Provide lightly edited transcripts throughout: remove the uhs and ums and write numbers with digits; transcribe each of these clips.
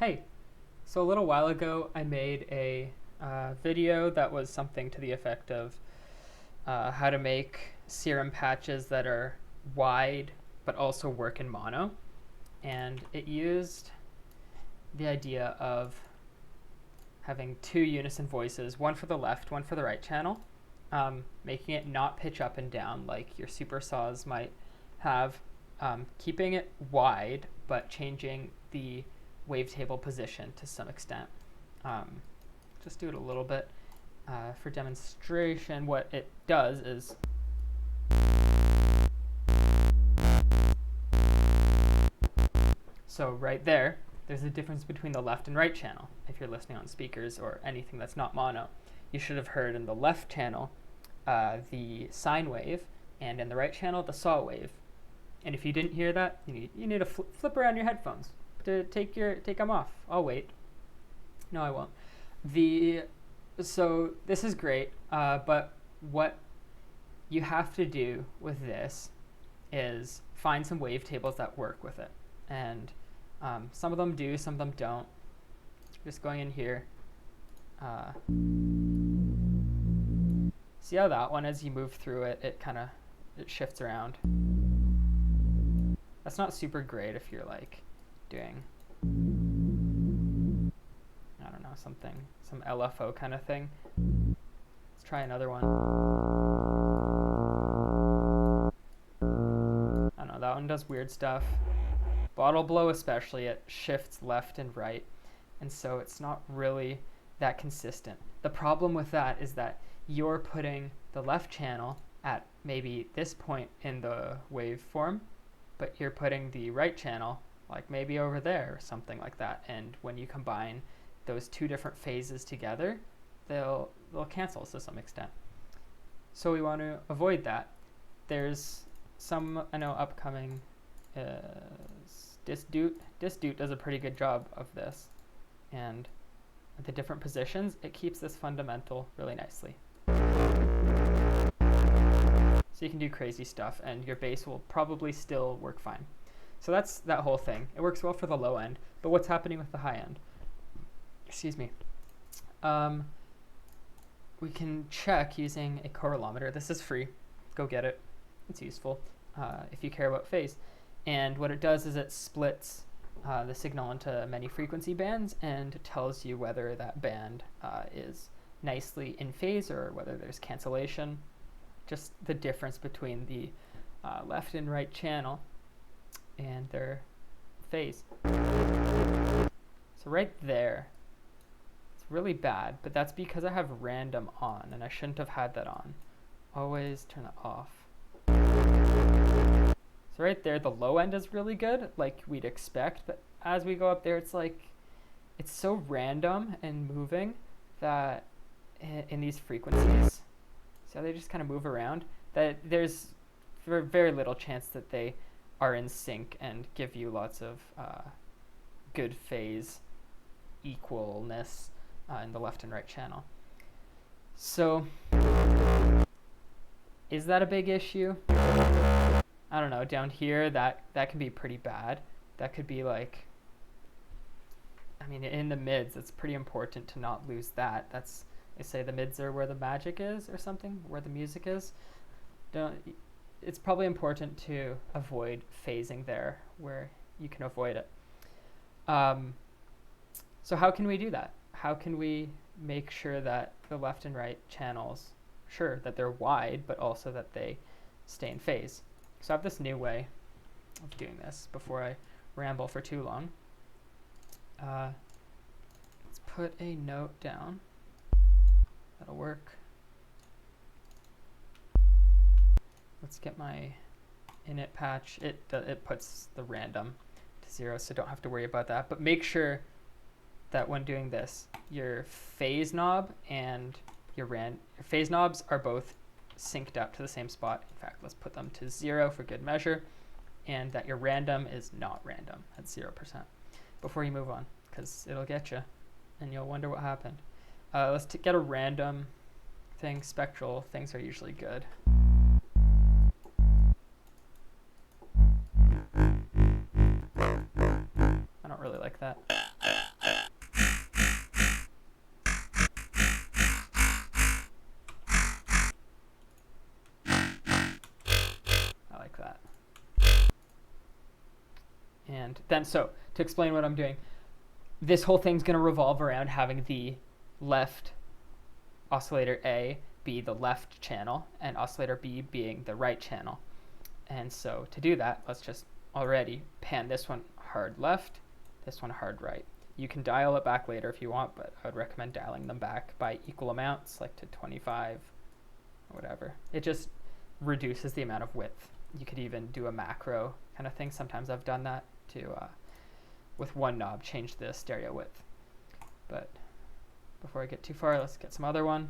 Hey, so a little while ago I made a video that was something to the effect of how to make serum patches that are wide but also work in mono. And it used the idea of having two unison voices, one for the left, one for the right channel, making it not pitch up and down like your super saws might have, keeping it wide but changing the wavetable position to some extent. Just do it a little bit for demonstration. What it does is so right there's a difference between the left and right channel. If you're listening on speakers or anything that's not mono, you should have heard in the left channel the sine wave, and in the right channel the saw wave. And if you didn't hear that, you need to flip around your headphones to take them off. I'll wait. No, I won't. So this is great, but what you have to do with this is find some wavetables that work with it. And some of them do, some of them don't. Just going in here. See how that one, as you move through it, it shifts around. That's not super great if you're like doing, I don't know, some LFO kind of thing. Let's try another one. I don't know, that one does weird stuff. Bottle blow especially, it shifts left and right, and so it's not really that consistent. The problem with that is that you're putting the left channel at maybe this point in the waveform, but you're putting the right channel like maybe over there or something like that. And when you combine those two different phases together, they'll cancel to some extent. So we want to avoid that. There's some, I know, upcoming Disdute does a pretty good job of this. And at the different positions, it keeps this fundamental really nicely. So you can do crazy stuff, and your bass will probably still work fine. So that's that whole thing. It works well for the low end, but what's happening with the high end? Excuse me. We can check using a correlometer. This is free. Go get it. It's useful if you care about phase. And what it does is it splits the signal into many frequency bands and tells you whether that band is nicely in phase or whether there's cancellation. Just the difference between the left and right channel and their phase. So right there, it's really bad, but that's because I have random on, and I shouldn't have had that on. Always turn it off. So right there, the low end is really good, like we'd expect, but as we go up there, it's like, it's so random and moving that in these frequencies, so they just kind of move around, that there's very little chance that they are in sync and give you lots of good phase equalness in the left and right channel. So is that a big issue? I don't know, down here that can be pretty bad. That could be like, I mean, in the mids, it's pretty important to not lose that. That's, they say the mids are where the magic is or something, where the music is. It's probably important to avoid phasing there where you can avoid it. So how can we do that? How can we make sure that the left and right channels, sure, that they're wide, but also that they stay in phase? So I have this new way of doing this before I ramble for too long. Let's put a note down. That'll work. Let's get my init patch. It puts the random to 0, so don't have to worry about that. But make sure that when doing this, your phase knob and your phase knobs are both synced up to the same spot. In fact, let's put them to 0 for good measure, and that your random is not random at 0% before you move on, because it'll get you and you'll wonder what happened. Let's get a random thing. Spectral things are usually good. I don't really like that. then so to explain what I'm doing, this whole thing's going to revolve around having the left oscillator A be the left channel and oscillator B being the right channel. And so to do that, let's just already pan this one hard left, this one hard right. You can dial it back later if you want, but I would recommend dialing them back by equal amounts, like to 25 or whatever. It just reduces the amount of width. You could even do a macro kind of thing. Sometimes I've done that to, with one knob, change the stereo width. But before I get too far, let's get some other one.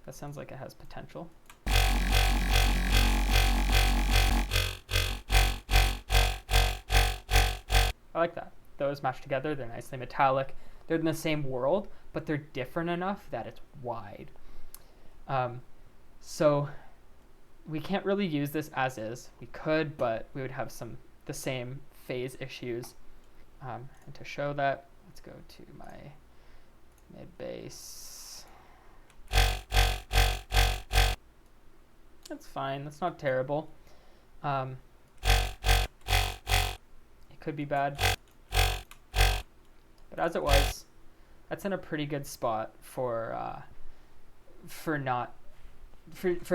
That sounds like it has potential. I like that. Those match together. They're nicely metallic. They're in the same world, but they're different enough that it's wide. So we can't really use this as is. We could, but we would have the same phase issues. And to show that, let's go to my mid bass. That's fine. That's not terrible. It could be bad, but as it was, that's in a pretty good spot for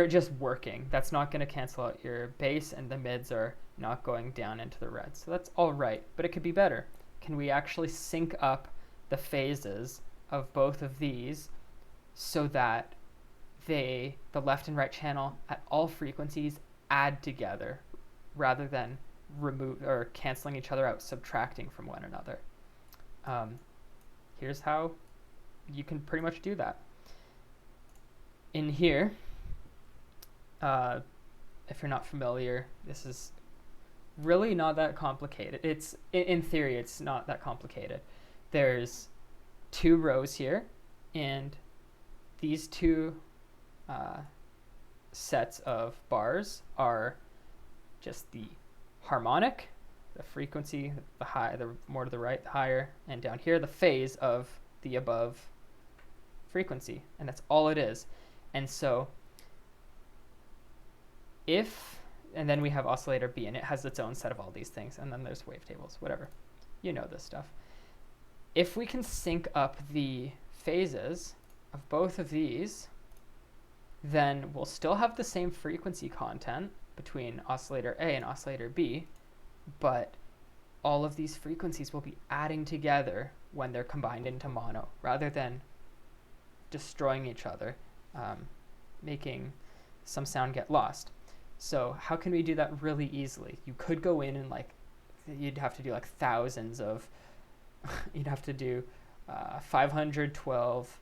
just working. That's not going to cancel out your bass, and the mids are not going down into the red. So that's all right, but it could be better. Can we actually sync up the phases of both of these so that the left and right channel at all frequencies add together rather than remove or canceling each other out, subtracting from one another? Here's how you can pretty much do that. In here, if you're not familiar, this is really not that complicated. It's in theory, it's not that complicated. There's 2 rows here, and these 2 sets of bars are just the harmonic, the frequency, the high, the more to the right, the higher, and down here the phase of the above frequency, and that's all it is. And so and then we have oscillator B, and it has its own set of all these things, and then there's wavetables, whatever. You know this stuff. If we can sync up the phases of both of these, then we'll still have the same frequency content between oscillator A and oscillator B, but all of these frequencies will be adding together when they're combined into mono, rather than destroying each other, making some sound get lost. So how can we do that really easily? You could go in and you'd have to do thousands of, you'd have to do 512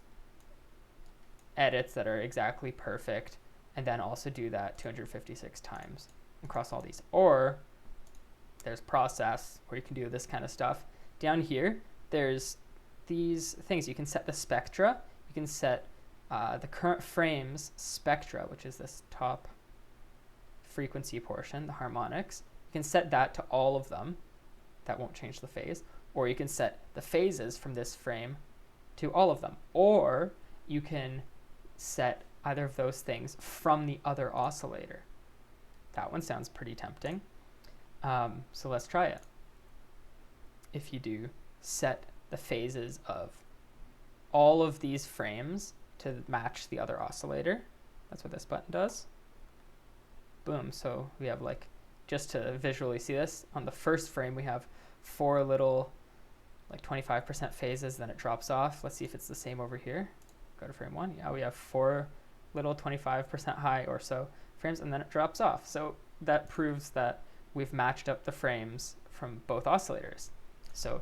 edits that are exactly perfect, and then also do that 256 times across all these. Or there's process where you can do this kind of stuff. Down here, there's these things. You can set the spectra. You can set the current frames spectra, which is this top frequency portion, the harmonics. You can set that to all of them. That won't change the phase. Or you can set the phases from this frame to all of them. Or you can set either of those things from the other oscillator. That one sounds pretty tempting. So let's try it. If you do set the phases of all of these frames to match the other oscillator, that's what this button does. Boom. So we have just to visually see this, on the first frame we have 4 little 25% phases, then it drops off. Let's see if it's the same over here. Go to frame 1. Yeah, we have 4 little 25% high or so frames, and then it drops off. So that proves that we've matched up the frames from both oscillators. So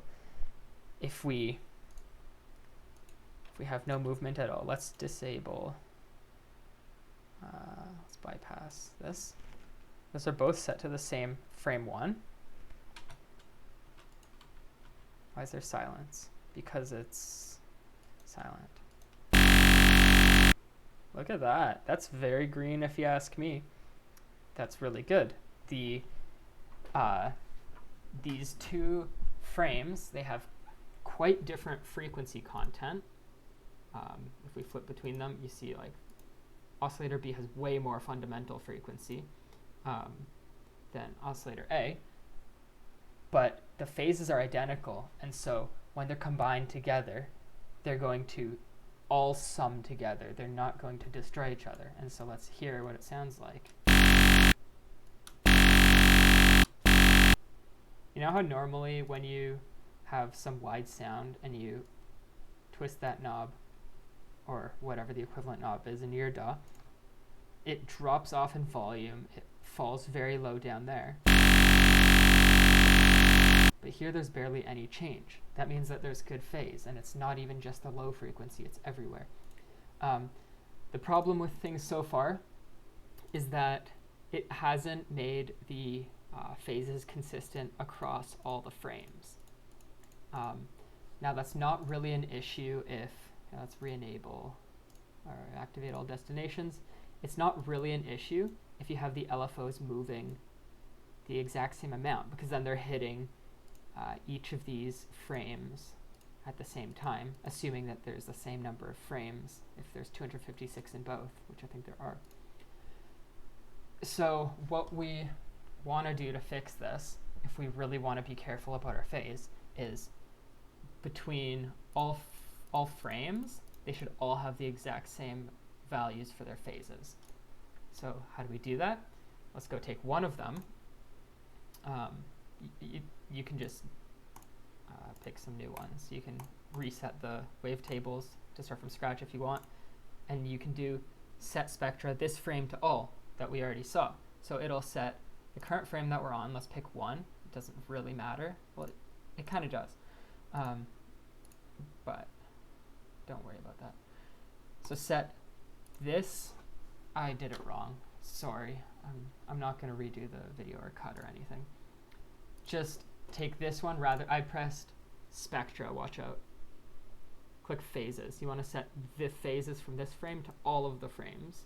if we have no movement at all, let's disable, let's bypass this. Those are both set to the same frame 1. Why is there silence? Because it's silent. Look at that. That's very green if you ask me. That's really good. These 2 frames, they have quite different frequency content. If we flip between them, you see oscillator B has way more fundamental frequency than oscillator A. but the phases are identical, and so when they're combined together, they're going to all sum together. They're not going to destroy each other. And so let's hear what it sounds like. You know how normally when you have some wide sound and you twist that knob, or whatever the equivalent knob is in your DAW, it drops off in volume, it falls very low down there. But here there's barely any change. That means that there's good phase, and it's not even just the low frequency, it's everywhere. The problem with things so far is that it hasn't made the phases consistent across all the frames. Now that's not really an issue if, let's re-enable or activate all destinations. It's not really an issue if you have the LFOs moving the exact same amount, because then they're hitting each of these frames at the same time, assuming that there's the same number of frames if there's 256 in both, which I think there are. So what we want to do to fix this, if we really want to be careful about our phase, is between all frames, they should all have the exact same values for their phases. So how do we do that? Let's go take one of them. You can just pick some new ones. You can reset the wavetables to start from scratch if you want, and you can do set spectra this frame to all that we already saw. So it'll set the current frame that we're on. Let's pick one. It doesn't really matter. Well, it kind of does, but don't worry about that. So set this. I did it wrong. Sorry. I'm not going to redo the video or cut or anything. Just take this one. I pressed spectra. Watch out. Click phases. You want to set the phases from this frame to all of the frames.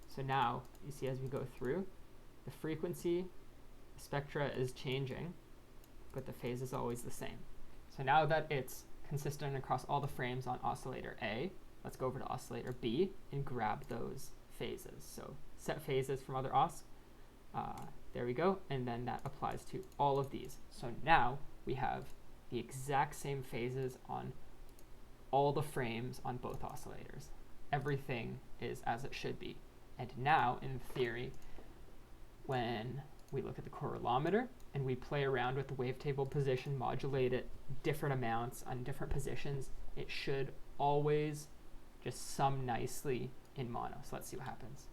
So now you see as we go through, the frequency spectra is changing, but the phase is always the same. So now that it's consistent across all the frames on oscillator A, let's go over to oscillator B and grab those phases. So set phases from other os. There we go. And then that applies to all of these. So now we have the exact same phases on all the frames on both oscillators. Everything is as it should be. And now, in theory, when we look at the correlometer and we play around with the wavetable position, modulate it different amounts on different positions, it should always just sum nicely in mono. So let's see what happens.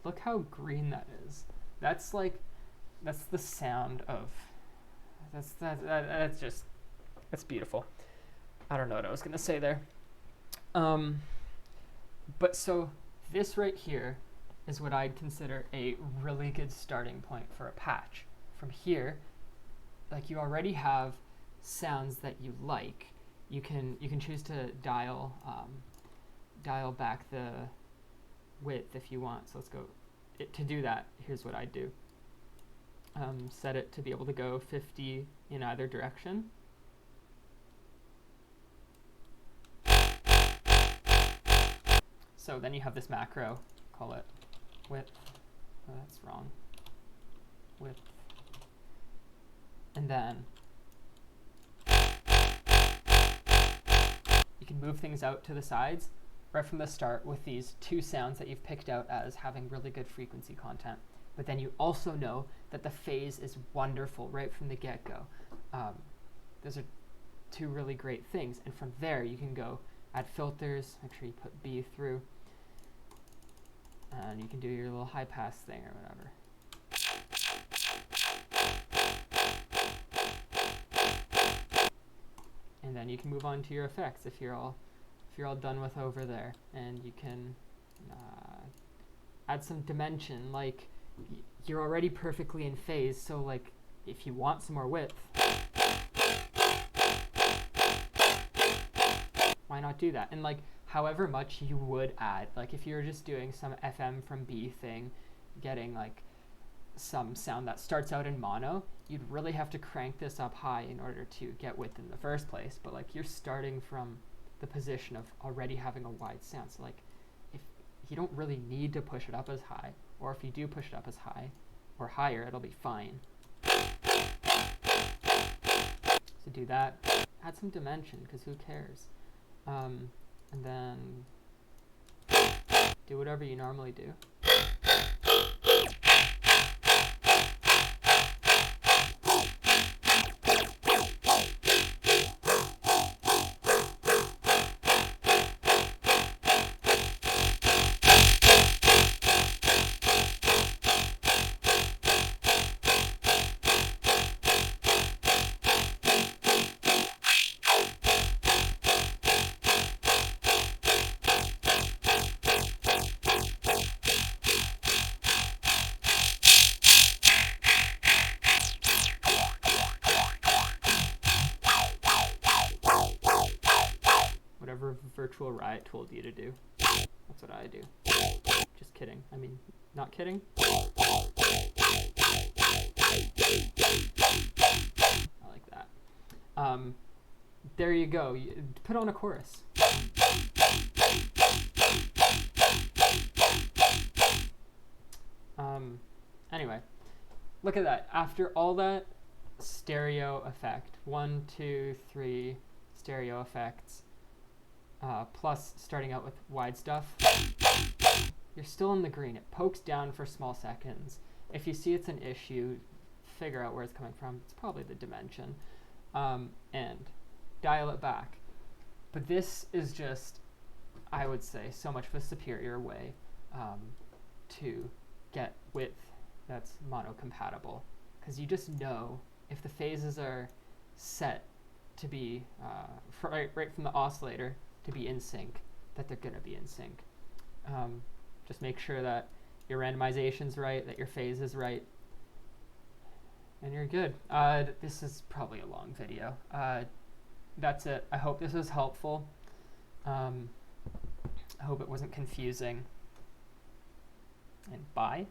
Look how green that is. That's the sound of, that's beautiful. I don't know what I was gonna say there. But so this right here is what I'd consider a really good starting point for a patch. From here, like, you already have sounds that you like. You can choose to dial back the width if you want. So let's go. To do that, here's what I do. Set it to be able to go 50 in either direction. So then you have this macro, call it width. Oh, that's wrong. Width. And then you can move things out to the sides right from the start with these two sounds that you've picked out as having really good frequency content. But then you also know that the phase is wonderful right from the get-go. Those are two really great things. And from there, you can go add filters, make sure you put B through, and you can do your little high pass thing or whatever. And then you can move on to your effects if you're all done with over there, and you can add some dimension. Like, you're already perfectly in phase, so like if you want some more width, why not do that? And like, however much you would add, like if you're just doing some FM from B thing, getting like some sound that starts out in mono, you'd really have to crank this up high in order to get width in the first place, but like you're starting from the position of already having a wide sound. So like if you don't really need to push it up as high, or if you do push it up as high or higher, it'll be fine. So do that, add some dimension, because who cares? And then do whatever you normally do. Whatever Virtual Riot told you to do. That's what I do. Just kidding. I mean, not kidding. I like that. There you go. Put on a chorus. Anyway, look at that. After all that stereo effect, 1, 2, 3 stereo effects, plus starting out with wide stuff, you're still in the green. It pokes down for small seconds. If you see it's an issue, figure out where it's coming from. It's probably the dimension. And dial it back. But this is just, I would say, so much of a superior way to get width that's mono-compatible. Because you just know if the phases are set to be, right from the oscillator, to be in sync, that they're going to be in sync. Just make sure that your randomization's right, that your phase is right, and you're good. This is probably a long video. That's it. I hope this was helpful. I hope it wasn't confusing. And bye.